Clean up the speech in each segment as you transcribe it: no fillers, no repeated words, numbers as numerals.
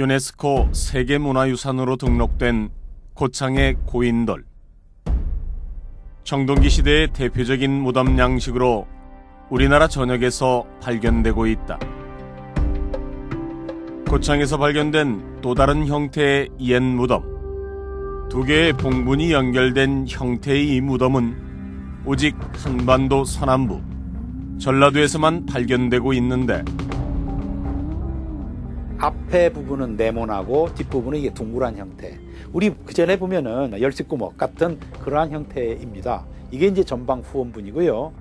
유네스코 세계문화유산으로 등록된 고창의 고인돌. 청동기 시대의 대표적인 무덤 양식으로 우리나라 전역에서 발견되고 있다. 고창에서 발견된 또 다른 형태의 옛 무덤. 두 개의 봉분이 연결된 형태의 이 무덤은 오직 한반도 서남부, 전라도에서만 발견되고 있는데, 앞에 부분은 네모나고 뒷부분은 이게 둥그란 형태. 우리 그전에 보면은 열쇠구멍 같은 그러한 형태입니다. 이게 이제 전방 후원분이고요.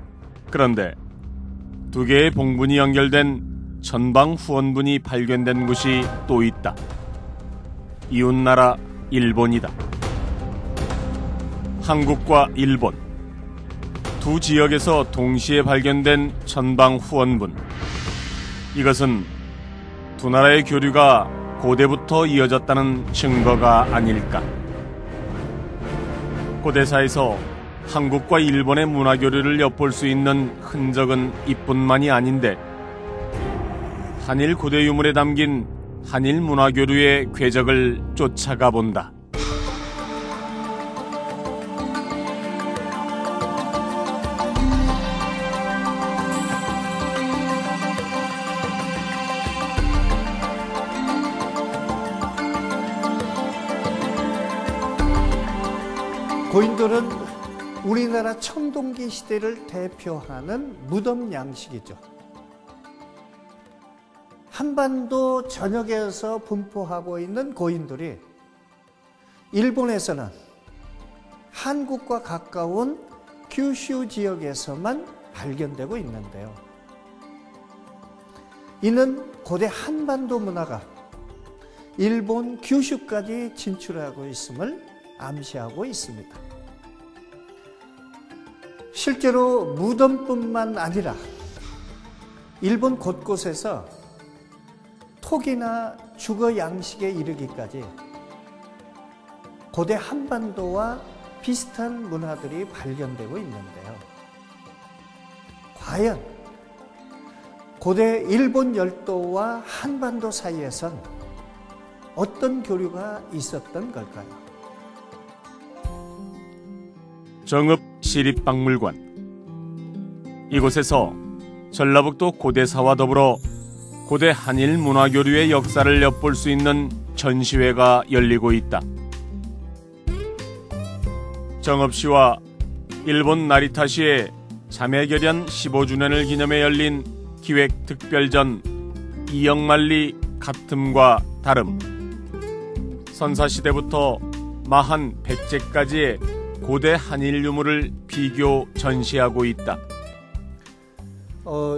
그런데 두 개의 봉분이 연결된 전방 후원분이 발견된 곳이 또 있다. 이웃나라 일본이다. 한국과 일본 두 지역에서 동시에 발견된 전방 후원분. 이것은 두 나라의 교류가 고대부터 이어졌다는 증거가 아닐까. 고대사에서 한국과 일본의 문화 교류를 엿볼 수 있는 흔적은 이뿐만이 아닌데, 한일 고대 유물에 담긴 한일 문화 교류의 궤적을 쫓아가 본다. 고인돌은 우리나라 청동기 시대를 대표하는 무덤 양식이죠. 한반도 전역에서 분포하고 있는 고인돌이 일본에서는 한국과 가까운 규슈 지역에서만 발견되고 있는데요. 이는 고대 한반도 문화가 일본 규슈까지 진출하고 있음을 암시하고 있습니다. 실제로 무덤뿐만 아니라 일본 곳곳에서 토기나 주거 양식에 이르기까지 고대 한반도와 비슷한 문화들이 발견되고 있는데요. 과연 고대 일본 열도와 한반도 사이에선 어떤 교류가 있었던 걸까요? 정읍시립박물관. 이곳에서 전라북도 고대사와 더불어 고대 한일 문화교류의 역사를 엿볼 수 있는 전시회가 열리고 있다. 정읍시와 일본 나리타시의 자매결연 15주년을 기념해 열린 기획특별전 이영만리 같음과 다름. 선사시대부터 마한 백제까지의 고대 한일 유물을 비교 전시하고 있다.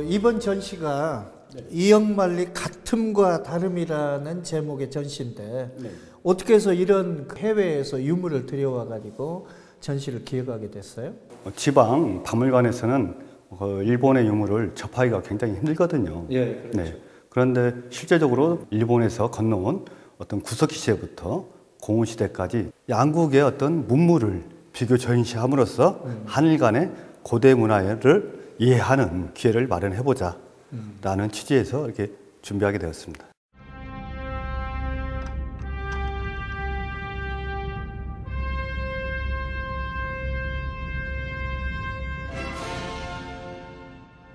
이번 전시가 이영만리 같음과 다름이라는 제목의 전시인데, 어떻게 해서 이런 해외에서 유물을 들여와가지고 전시를 기획하게 됐어요? 지방 박물관에서는 일본의 유물을 접하기가 굉장히 힘들거든요. 예, 그렇죠. 네. 그런데 실제적으로 일본에서 건너온 어떤 구석기 시대부터 공훈 시대까지 양국의 어떤 문물을 비교 전시함으로써 한일 간의 고대 문화를 이해하는 기회를 마련해보자 라는 취지에서 이렇게 준비하게 되었습니다.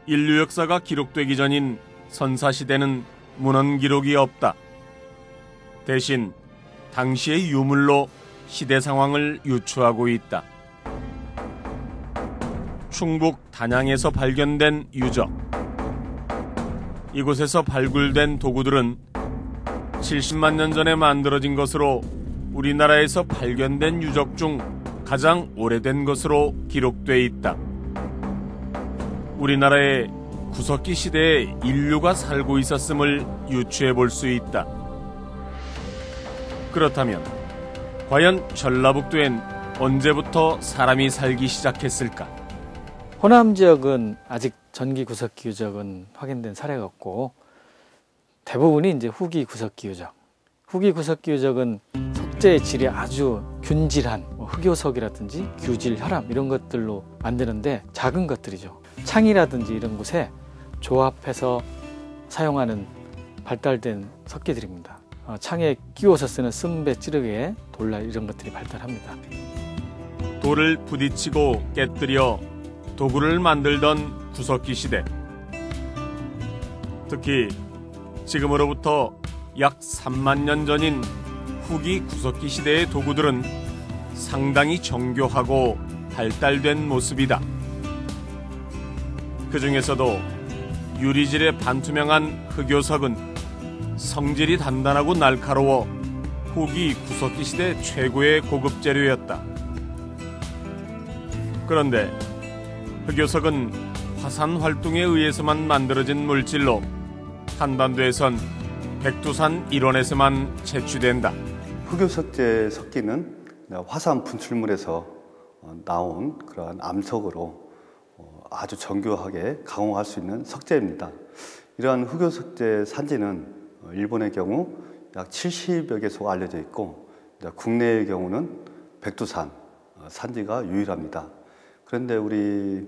인류 역사가 기록되기 전인 선사시대는 문헌 기록이 없다. 대신 당시의 유물로 시대 상황을 유추하고 있다. 충북 단양에서 발견된 유적. 이곳에서 발굴된 도구들은 70만 년 전에 만들어진 것으로 우리나라에서 발견된 유적 중 가장 오래된 것으로 기록돼 있다. 우리나라에 구석기 시대에 인류가 살고 있었음을 유추해 볼 수 있다. 그렇다면 과연 전라북도엔 언제부터 사람이 살기 시작했을까? 호남 지역은 아직 전기 구석기 유적은 확인된 사례가 없고, 대부분이 이제 후기 구석기 유적. 후기 구석기 유적은 석재의 질이 아주 균질한 흑요석이라든지 규질, 혈암 이런 것들로 만드는데 작은 것들이죠. 창이라든지 이런 곳에 조합해서 사용하는 발달된 석기들입니다. 창에 끼워서 쓰는 쓴배, 찌르개, 돌날 이런 것들이 발달합니다. 돌을 부딪히고 깨뜨려 도구를 만들던 구석기 시대. 특히 지금으로부터 약 3만 년 전인 후기 구석기 시대의 도구들은 상당히 정교하고 발달된 모습이다. 그 중에서도 유리질의 반투명한 흑요석은 성질이 단단하고 날카로워 후기 구석기 시대 최고의 고급 재료였다. 그런데 흑요석은 화산 활동에 의해서만 만들어진 물질로 한반도에선 백두산 일원에서만 채취된다. 흑요석재 석기는 화산 분출물에서 나온 그러한 암석으로 아주 정교하게 가공할 수 있는 석재입니다. 이러한 흑요석재 산지는 일본의 경우 약 70여 개소가 알려져 있고 국내의 경우는 백두산 산지가 유일합니다. 그런데 우리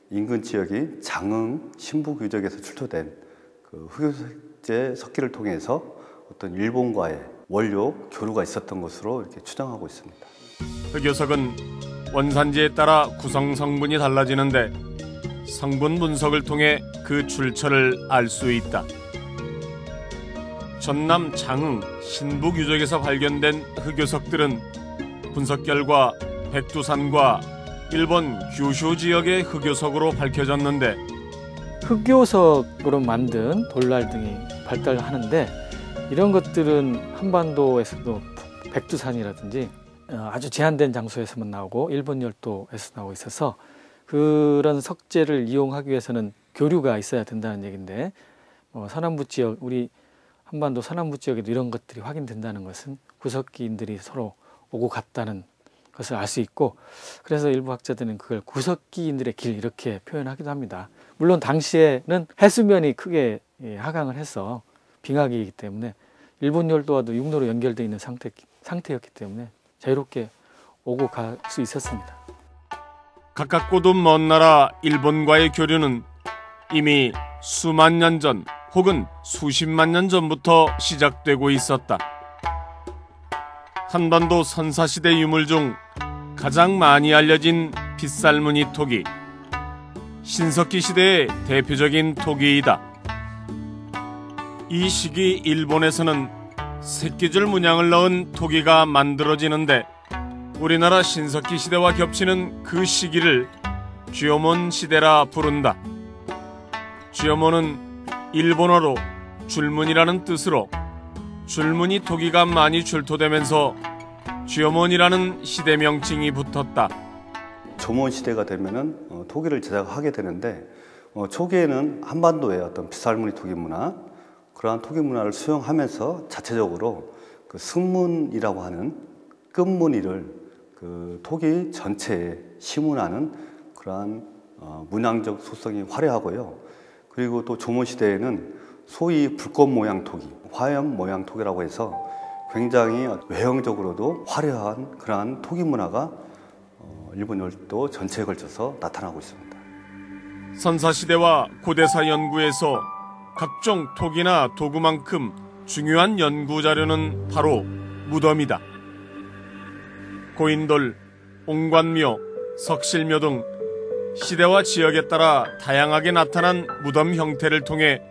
인근 지역인 장흥 신부규적에서 출토된 그 흑요석재 석기를 통해서 어떤 일본과의 원료 교류가 있었던 것으로 이렇게 추정하고 있습니다. 흑요석은 원산지에 따라 구성 성분이 달라지는데 성분 분석을 통해 그 출처를 알 수 있다. 전남 장흥 신부규적에서 발견된 흑요석들은 분석 결과 백두산과 일본 규슈 지역의 흑요석으로 밝혀졌는데 흑요석으로 만든 돌날 등이 발달하는데 이런 것들은 한반도에서도 백두산이라든지 아주 제한된 장소에서만 나오고 일본 열도에서 나오고 있어서 그런 석재를 이용하기 위해서는 교류가 있어야 된다는 얘기인데 서남부 지역, 우리 한반도 서남부 지역에도 이런 것들이 확인된다는 것은 구석기인들이 서로 오고 갔다는 것을 알 수 있고 그래서 일부 학자들은 그걸 구석기인들의 길 이렇게 표현하기도 합니다. 물론 당시에는 해수면이 크게 하강을 해서 빙하기이기 때문에 일본 열도와도 육로로 연결되어 있는 상태였기 때문에 자유롭게 오고 갈 수 있었습니다. 가깝고도 먼 나라 일본과의 교류는 이미 수만 년 전 혹은 수십만 년 전부터 시작되고 있었다. 한반도 선사시대 유물 중 가장 많이 알려진 빗살무늬 토기, 신석기 시대의 대표적인 토기이다. 이 시기 일본에서는 새끼줄 문양을 넣은 토기가 만들어지는데 우리나라 신석기 시대와 겹치는 그 시기를 쥐오몬 시대라 부른다. 쥐오몬은 일본어로 줄무늬라는 뜻으로 줄무늬 토기가 많이 출토되면서 쥐오몬이라는 시대 명칭이 붙었다. 조몬 시대가 되면은 토기를 제작하게 되는데 초기에는 한반도의 어떤 빗살무늬 토기 문화, 그러한 토기 문화를 수용하면서 자체적으로 그 승문이라고 하는 끝무늬를 그 토기 전체에 시문하는 그러한 문양적 속성이 화려하고요. 그리고 또 조몬 시대에는 소위 불꽃 모양 토기, 화염 모양 토기라고 해서 굉장히 외형적으로도 화려한 그러한 토기 문화가 일본 열도 전체에 걸쳐서 나타나고 있습니다. 선사시대와 고대사 연구에서 각종 토기나 도구만큼 중요한 연구 자료는 바로 무덤이다. 고인돌, 옹관묘, 석실묘 등 시대와 지역에 따라 다양하게 나타난 무덤 형태를 통해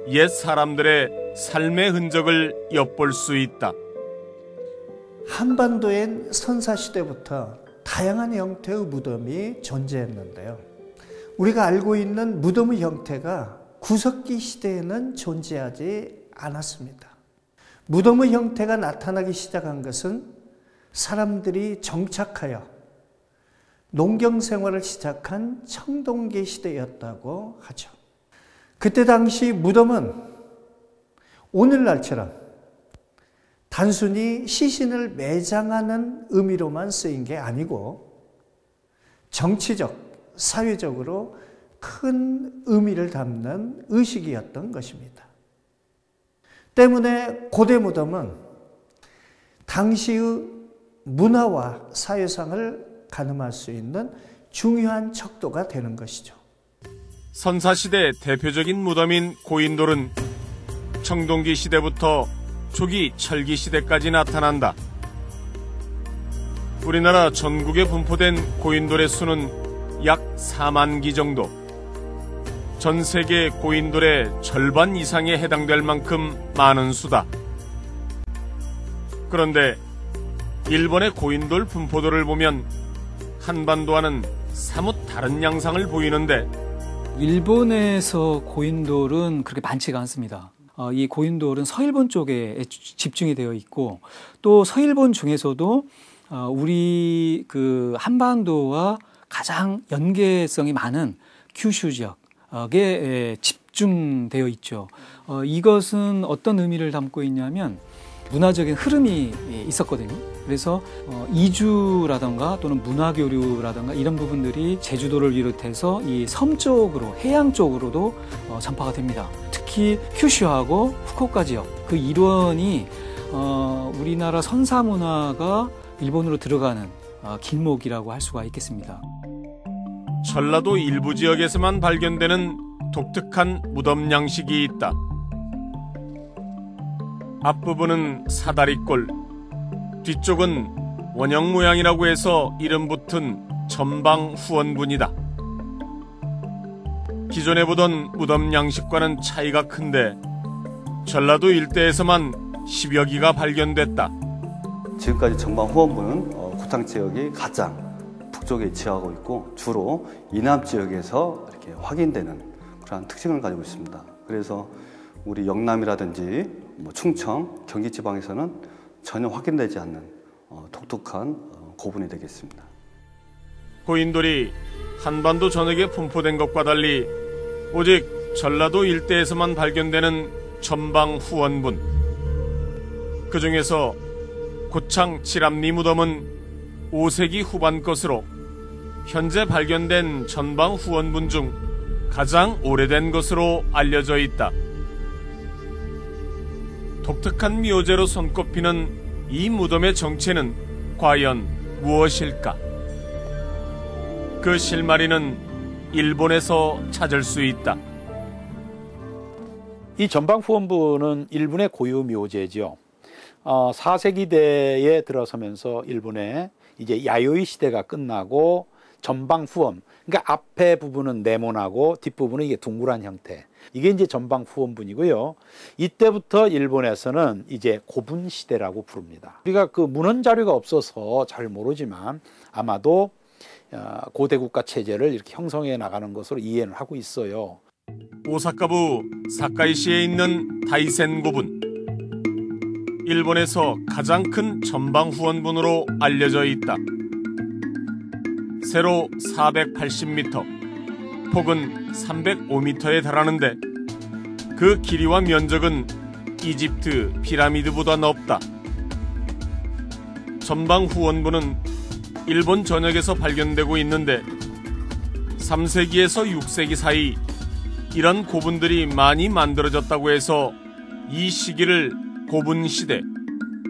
옛 사람들의 삶의 흔적을 엿볼 수 있다. 한반도엔 선사시대부터 다양한 형태의 무덤이 존재했는데요. 우리가 알고 있는 무덤의 형태가 구석기 시대에는 존재하지 않았습니다. 무덤의 형태가 나타나기 시작한 것은 사람들이 정착하여 농경 생활을 시작한 청동기 시대였다고 하죠. 그때 당시 무덤은 오늘날처럼 단순히 시신을 매장하는 의미로만 쓰인 게 아니고 정치적, 사회적으로 큰 의미를 담는 의식이었던 것입니다. 때문에 고대 무덤은 당시의 문화와 사회상을 가늠할 수 있는 중요한 척도가 되는 것이죠. 선사시대 대표적인 무덤인 고인돌은 청동기 시대부터 초기 철기 시대까지 나타난다. 우리나라 전국에 분포된 고인돌의 수는 약 4만 기 정도. 전 세계 고인돌의 절반 이상에 해당될 만큼 많은 수다. 그런데 일본의 고인돌 분포도를 보면 한반도와는 사뭇 다른 양상을 보이는데, 일본에서 고인돌은 그렇게 많지가 않습니다. 이 고인돌은 서일본 쪽에 집중이 되어 있고, 또 서일본 중에서도 우리 그 한반도와 가장 연계성이 많은 큐슈 지역에 집중되어 있죠. 이것은 어떤 의미를 담고 있냐면 문화적인 흐름이 있었거든요. 그래서 이주라던가 또는 문화교류라던가 이런 부분들이 제주도를 비롯해서 이 섬 쪽으로, 해양 쪽으로도 전파가 됩니다. 특히 큐슈하고 후쿠오카 지역, 그 일원이 우리나라 선사 문화가 일본으로 들어가는 길목이라고 할 수가 있겠습니다. 전라도 일부 지역에서만 발견되는 독특한 무덤 양식이 있다. 앞부분은 사다리꼴, 뒤쪽은 원형 모양이라고 해서 이름 붙은 전방 후원분이다. 기존에 보던 무덤 양식과는 차이가 큰데 전라도 일대에서만 10여 기가 발견됐다. 지금까지 전방 후원부는 고창 지역이 가장 북쪽에 위치하고 있고 주로 이남 지역에서 이렇게 확인되는 그러한 특징을 가지고 있습니다. 그래서 우리 영남이라든지 충청, 경기 지방에서는 전혀 확인되지 않는 독특한 고분이 되겠습니다. 고인돌이 한반도 전역에 분포된 것과 달리 오직 전라도 일대에서만 발견되는 전방 후원분. 그 중에서 고창 칠암리 무덤은 5세기 후반 것으로 현재 발견된 전방 후원분 중 가장 오래된 것으로 알려져 있다. 독특한 묘제로 손꼽히는 이 무덤의 정체는 과연 무엇일까? 그 실마리는 일본에서 찾을 수 있다. 이 전방 후원부는 일본의 고유 묘제죠. 4세기대에 들어서면서 일본의 이제 야요이 시대가 끝나고 전방 후원, 그러니까 앞에 부분은 네모나고 뒷부분은 이게 둥그란 형태. 이게 이제 전방 후원분이고요. 이때부터 일본에서는 이제 고분 시대라고 부릅니다. 우리가 그 문헌 자료가 없어서 잘 모르지만 아마도 고대 국가 체제를 이렇게 형성해 나가는 것으로 이해를 하고 있어요. 오사카부 사카이시에 있는 다이센 고분. 일본에서 가장 큰 전방 후원분으로 알려져 있다. 세로 480m, 폭은 305m에 달하는데 그 길이와 면적은 이집트 피라미드보다 넓다. 전방 후원부는 일본 전역에서 발견되고 있는데 3세기에서 6세기 사이 이런 고분들이 많이 만들어졌다고 해서 이 시기를 고분시대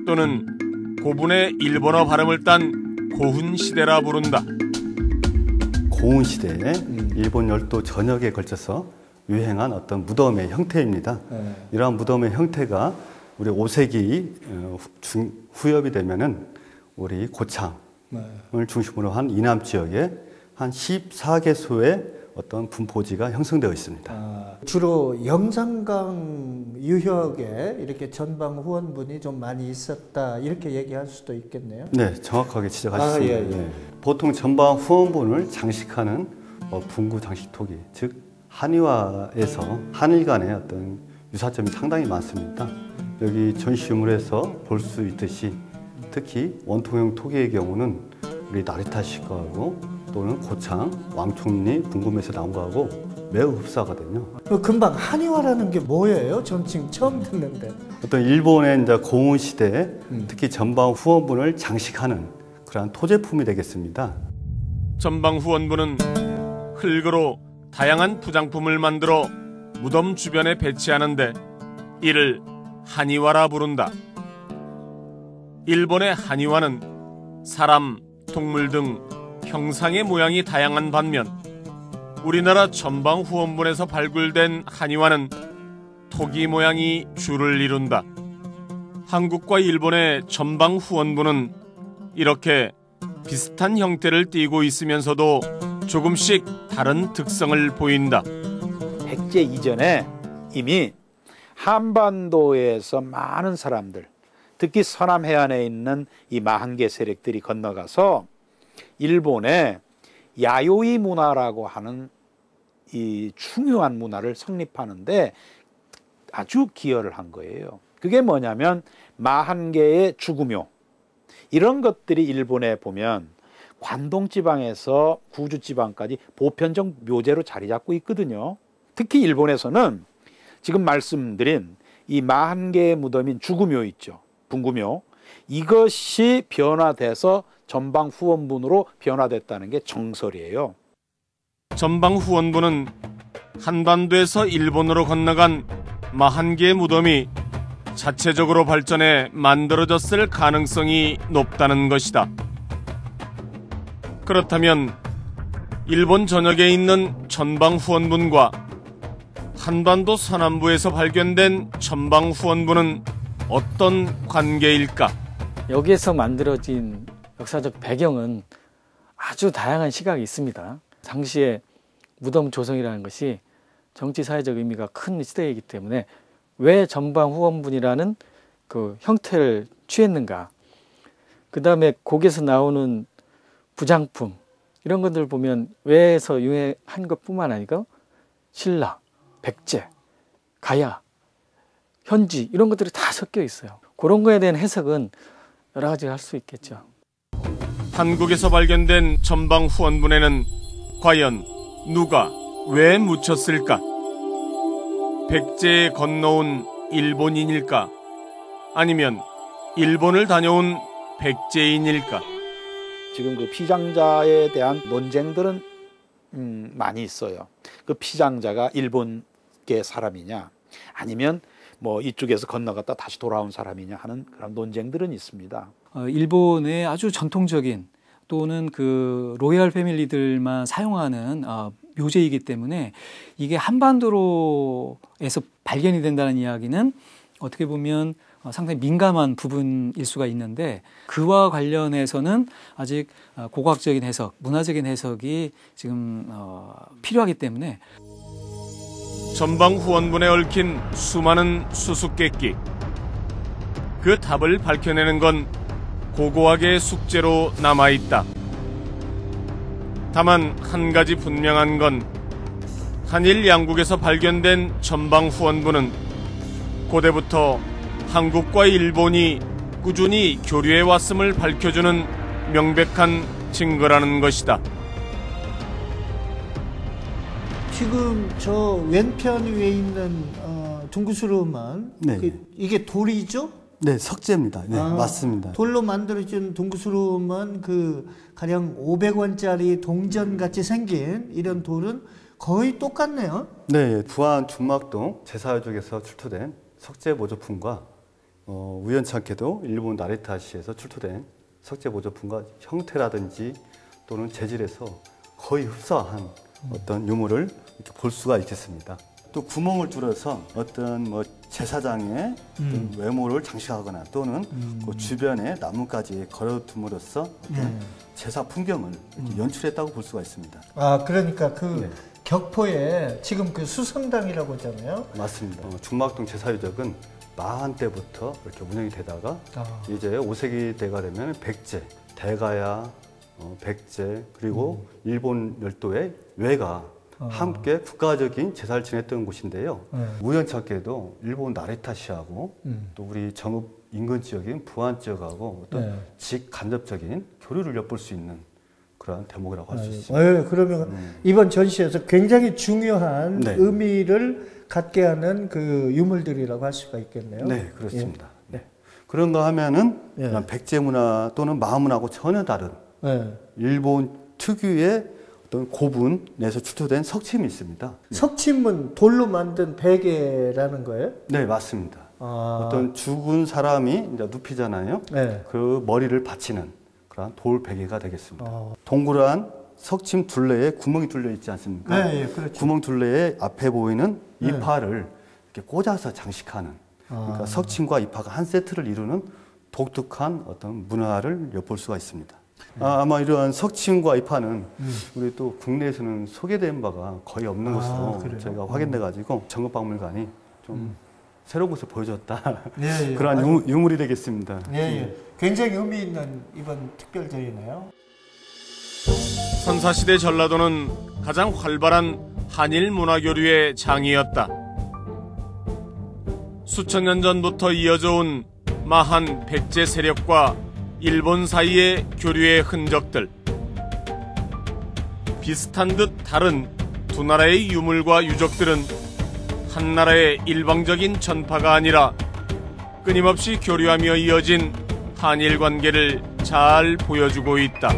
또는 고분의 일본어 발음을 딴 고훈시대라 부른다. 고훈시대에 일본 열도 전역에 걸쳐서 유행한 어떤 무덤의 형태입니다. 이러한 무덤의 형태가 우리 5세기 후엽이 되면은 우리 고창을 중심으로 한 이남 지역에 한 14개소의 어떤 분포지가 형성되어 있습니다. 주로 영산강 유역에 이렇게 전방 후원분이 좀 많이 있었다 이렇게 얘기할 수도 있겠네요. 네, 정확하게 지적하셨습니다. 예. 네. 보통 전방 후원분을 장식하는 분구 장식토기, 즉 한의화에서 한일 간의 어떤 유사점이 상당히 많습니다. 여기 전시물에서 볼 수 있듯이 특히 원통형 토기의 경우는 우리 나리타시거하고 또는 고창, 왕총리, 분금에서 나온 거하고 매우 흡사하거든요. 금방 한의화라는 게 뭐예요? 전 지금 처음 듣는데. 어떤 일본의 이제 고운 시대에 특히 전방 후원분을 장식하는 그러한 토제품이 되겠습니다. 전방 후원부는 흙으로 다양한 부장품을 만들어 무덤 주변에 배치하는데 이를 한의화라 부른다. 일본의 한의화는 사람, 동물 등 형상의 모양이 다양한 반면 우리나라 전방 후원분에서 발굴된 한의화는 토기 모양이 주를 이룬다. 한국과 일본의 전방 후원부는 이렇게 비슷한 형태를 띠고 있으면서도 조금씩 다른 특성을 보인다. 백제 이전에 이미 한반도에서 많은 사람들, 특히 서남 해안에 있는 이 마한계 세력들이 건너가서 일본의 야요이 문화라고 하는 이 중요한 문화를 성립하는데 아주 기여를 한 거예요. 그게 뭐냐면 마한계의 주구묘, 이런 것들이 일본에 보면 관동 지방에서 구주 지방까지 보편적 묘제로 자리 잡고 있거든요. 특히 일본에서는 지금 말씀드린 이 마한계의 무덤인 주구묘 있죠. 분구묘. 이것이 변화돼서 전방 후원분으로 변화됐다는 게 정설이에요. 전방 후원부는 한반도에서 일본으로 건너간 마한계의 무덤이 자체적으로 발전해 만들어졌을 가능성이 높다는 것이다. 그렇다면 일본 전역에 있는 전방 후원분과 한반도 서남부에서 발견된 전방 후원분은 어떤 관계일까? 여기에서 만들어진 역사적 배경은 아주 다양한 시각이 있습니다. 당시에 무덤 조성이라는 것이 정치 사회적 의미가 큰 시대이기 때문에 왜 전방 후원분이라는 그 형태를 취했는가, 그 다음에 곡에서 나오는 부장품 이런 것들 보면 외에서 유행한 것뿐만 아니고 신라, 백제, 가야, 현지 이런 것들이 다 섞여 있어요. 그런 거에 대한 해석은 여러 가지 할 수 있겠죠. 한국에서 발견된 전방 후원분에는 과연 누가 왜 묻혔을까? 백제에 건너온 일본인일까? 아니면 일본을 다녀온 백제인일까? 지금 그 피장자에 대한 논쟁들은 많이 있어요. 그 피장자가 일본계 사람이냐, 아니면 뭐 이쪽에서 건너갔다 다시 돌아온 사람이냐 하는 그런 논쟁들은 있습니다. 일본의 아주 전통적인 또는 그 로얄 패밀리들만 사용하는 묘제이기 때문에 이게 한반도로에서 발견이 된다는 이야기는 어떻게 보면 상당히 민감한 부분일 수가 있는데, 그와 관련해서는 아직 고고학적인 해석, 문화적인 해석이 지금 필요하기 때문에 전방 후원분에 얽힌 수많은 수수께끼, 그 답을 밝혀내는 건 고고학의 숙제로 남아있다. 다만 한 가지 분명한 건 한일 양국에서 발견된 전방 후원분은 고대부터 한국과 일본이 꾸준히 교류해 왔음을 밝혀주는 명백한 증거라는 것이다. 지금 저 왼편 위에 있는 둥그스름한 네. 이게 돌이죠? 네, 석재입니다. 네, 맞습니다. 돌로 만들어진 둥그스름한 그 가령 500원짜리 동전같이 생긴 이런 돌은 거의 똑같네요. 네, 부안 중막동 제사유적에서 출토된 석재 모조품과 우연찮게도 일본 나리타시에서 출토된 석재 모조품과 형태라든지 또는 재질에서 거의 흡사한 어떤 유물을 이렇게 볼 수가 있겠습니다. 또 구멍을 뚫어서 어떤 뭐 제사장의 어떤 외모를 장식하거나 또는 그 주변에 나뭇가지에 걸어둠으로써 어떤 제사 풍경을 이렇게 연출했다고 볼 수가 있습니다. 아, 그러니까 그 격포에 지금 그 수성당이라고 하잖아요. 맞습니다. 중막동 제사유적은 마한 때부터 이렇게 운영이 되다가 이제 5세기 때가 되면 백제, 대가야, 백제 그리고 일본 열도의 외가 함께 국가적인 제사를 지냈던 곳인데요. 우연찮게도 일본 나리타시하고 또 우리 정읍 인근 지역인 부안 지역하고 어떤 직간접적인 교류를 엿볼 수 있는 그러한 대목이라고 할 수 있습니다. 그러면 이번 전시에서 굉장히 중요한 의미를 갖게 하는 그 유물들이라고 할 수가 있겠네요. 네, 그렇습니다. 네. 그런가 하면은 백제 문화 또는 마문하고 전혀 다른 일본 특유의 어떤 고분에서 출토된 석침이 있습니다. 석침은 돌로 만든 베개라는 거예요? 네, 맞습니다. 어떤 죽은 사람이 이제 눕히잖아요. 그 머리를 받치는 그런 돌 베개가 되겠습니다. 동그란 석침 둘레에 구멍이 뚫려 있지 않습니까? 그렇죠. 구멍 둘레에 앞에 보이는 이파를 이렇게 꽂아서 장식하는 그러니까 석칭과 이파가 한 세트를 이루는 독특한 어떤 문화를 엿볼 수가 있습니다. 아마 이러한 석칭과 이파는 우리 또 국내에서는 소개된 바가 거의 없는 것으로 그래요? 저희가 확인돼가지고 전국박물관이 좀 새로운 것을 보여줬다. 예, 예. 그러한 유물이 되겠습니다. 예, 예. 굉장히 의미 있는 이번 특별전이네요. 선사시대 전라도는 가장 활발한 한일 문화교류의 장이었다. 수천 년 전부터 이어져 온 마한 백제 세력과 일본 사이의 교류의 흔적들. 비슷한 듯 다른 두 나라의 유물과 유적들은 한 나라의 일방적인 전파가 아니라 끊임없이 교류하며 이어진 한일 관계를 잘 보여주고 있다.